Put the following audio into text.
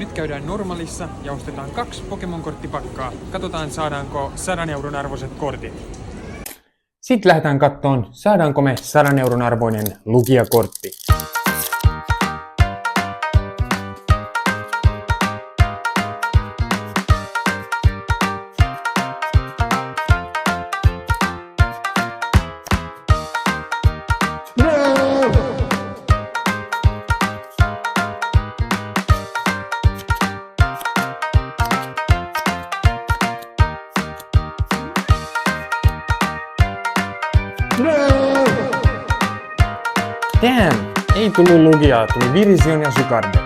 Nyt käydään Normalissa ja ostetaan 2 Pokemon-korttipakkaa. Katsotaan saadaanko 100 euron arvoiset kortit. Sitten lähdetään kattoon, saadaanko me 100 euron arvoinen lukijakortti. Damn! Ei tullut Lugiaa, tuli Virizion ja Sycarden.